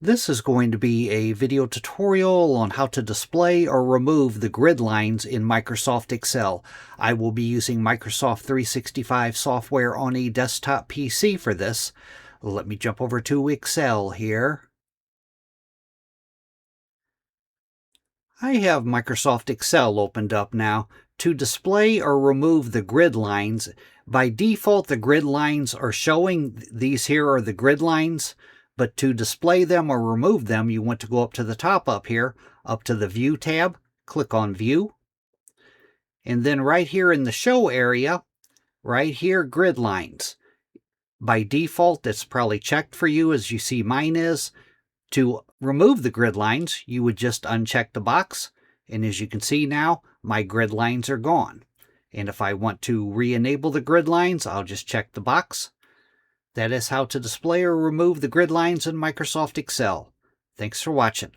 This is going to be a video tutorial on how to display or remove the grid lines in Microsoft Excel. I will be using Microsoft 365 software on a desktop PC for this. Let me jump over to Excel here. I have Microsoft Excel opened up now. To display or remove the grid lines, by default the grid lines are showing. These here are the grid lines. But to display them or remove them, you want to go up to the top up here, up to the View tab, click on View. And then right here in the Show area, right here, Grid Lines. By default, it's probably checked for you, as you see mine is. To remove the grid lines, you would just uncheck the box. And as you can see now, my grid lines are gone. And if I want to re-enable the grid lines, I'll just check the box. That is how to display or remove the grid lines in Microsoft Excel. Thanks for watching.